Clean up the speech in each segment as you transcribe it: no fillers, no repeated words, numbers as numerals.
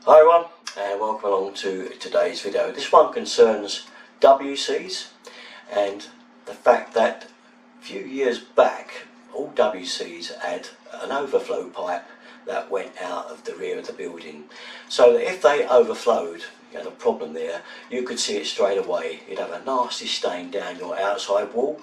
Hi everyone, and welcome along to today's video. This one concerns WCs and the fact that a few years back all WCs had an overflow pipe that went out of the rear of the building, so that if they overflowed, you had a problem there, you could see it straight away. You'd have a nasty stain down your outside wall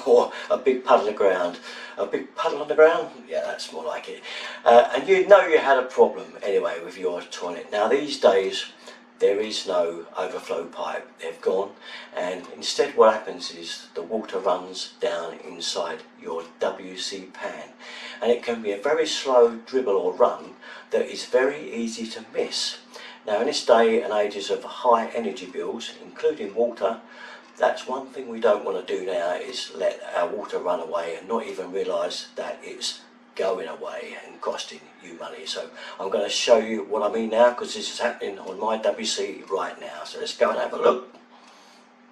or a big puddle of ground. A big puddle on the ground? Yeah, that's more like it. And you'd know you had a problem anyway with your toilet. Now these days there is no overflow pipe, they've gone, and instead what happens is the water runs down inside your WC pan, and it can be a very slow dribble or run that is very easy to miss. Now in this day and ages of high energy bills, including water, that's one thing we don't want to do now, is let our water run away and not even realise that it's going away and costing you money. So I'm going to show you what I mean now, because this is happening on my WC right now. So let's go and have a look.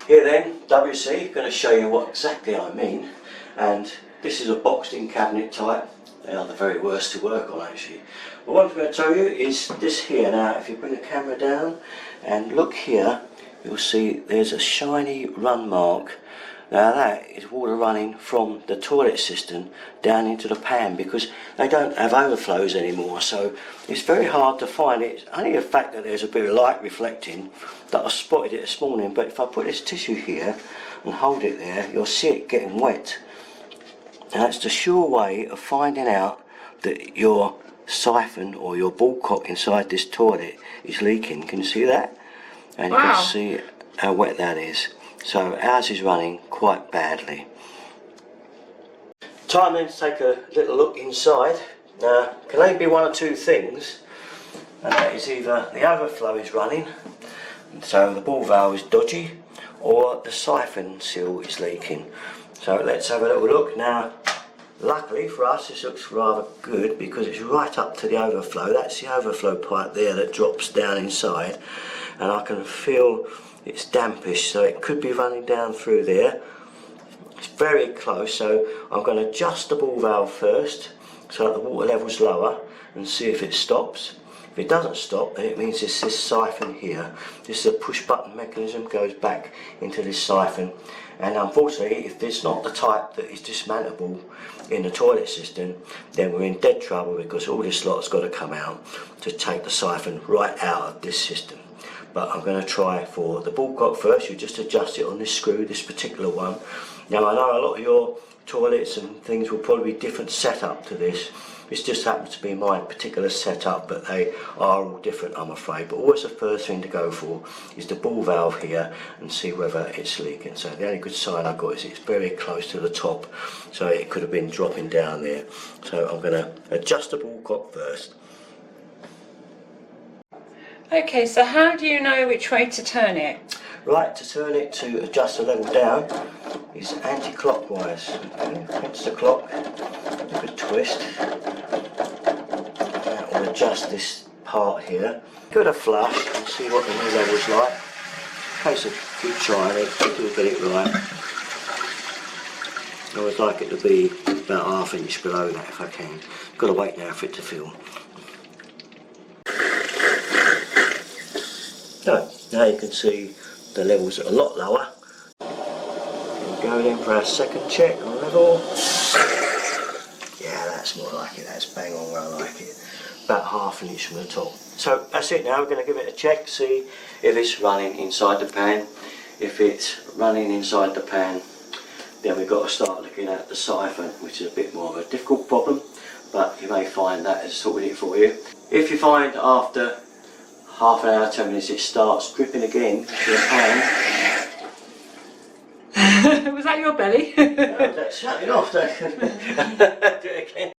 Here then, WC, going to show you what exactly I mean. And this is a boxed in cabinet type. They are the very worst to work on actually. But what I'm going to tell you is this here. Now if you bring the camera down and look here, you'll see there's a shiny run mark. Now that is water running from the toilet cistern down into the pan, because they don't have overflows anymore, so it's very hard to find it. It's only the fact that there's a bit of light reflecting that I spotted it this morning, but if I put this tissue here and hold it there, you'll see it getting wet. And that's the sure way of finding out that your siphon or your ball cock inside this toilet is leaking. Can you see that? And you can see how wet that is. So ours is running quite badly. Time then to take a little look inside. Now can only be one or two things, and that is either the overflow is running, so the ball valve is dodgy, or the siphon seal is leaking. So let's have a little look. Now luckily for us this looks rather good, because it's right up to the overflow. That's the overflow pipe there that drops down inside, and I can feel it's dampish, so it could be running down through there. It's very close, so I'm going to adjust the ball valve first so that the water level's lower and see if it stops. If it doesn't stop, then it means it's this siphon here. This is a push button mechanism, goes back into this siphon, and unfortunately if it's not the type that is dismantleable in the toilet system, then we're in dead trouble, because all this lot's got to come out to take the siphon right out of this system. But I'm going to try for the ball cock first. You just adjust it on this screw, this particular one. Now I know a lot of your toilets and things will probably be different setup to this. This just happens to be my particular setup, but they are all different, I'm afraid. But always the first thing to go for is the ball valve here and see whether it's leaking. So the only good sign I've got is it's very close to the top, so it could have been dropping down there. So I'm going to adjust the ball cock first. Okay, so how do you know which way to turn it? Right, to turn it to adjust the level down is anti-clockwise. Okay, against the clock, a good twist. That will adjust this part here. Give it a flush and see what the new level's like. In case of keep trying it, you'll get it right. I always like it to be about half an inch below that if I can. Got to wait now for it to fill. So, now you can see the levels are a lot lower. We'll go in for our second check on level. Yeah, that's more like it, that's bang on where I like it. About half an inch from the top. So that's it now, we're going to give it a check, see if it's running inside the pan. If it's running inside the pan, then we've got to start looking at the siphon, which is a bit more of a difficult problem, but you may find that has sorted it for you. If you find after half an hour, 10 minutes, it starts dripping again to the pan. Was that your belly? No, that's shutting off. Do it again.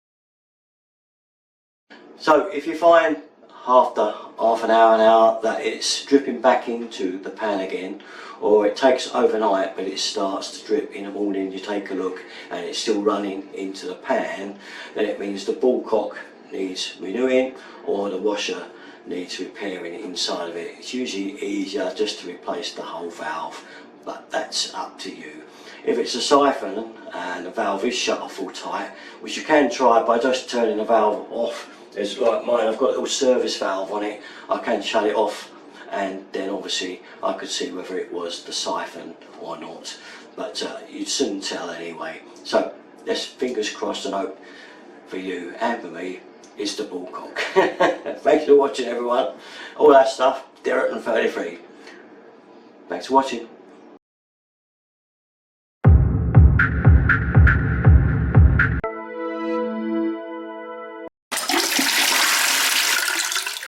So if you find after half an hour that it's dripping back into the pan again, or it takes overnight but it starts to drip in the morning, you take a look and it's still running into the pan, then it means the ball cock needs renewing or the washer needs repairing inside of it. It's usually easier just to replace the whole valve, but that's up to you. If it's a siphon and the valve is shut off full tight, which you can try by just turning the valve off There's like mine, I've got a little service valve on it. I can shut it off, and then obviously I could see whether it was the siphon or not. But you'd soon tell anyway. So let's fingers crossed and hope for you and for me it's the Bullcock. Thanks for watching, everyone. All that stuff, Derek and 33. Thanks for watching.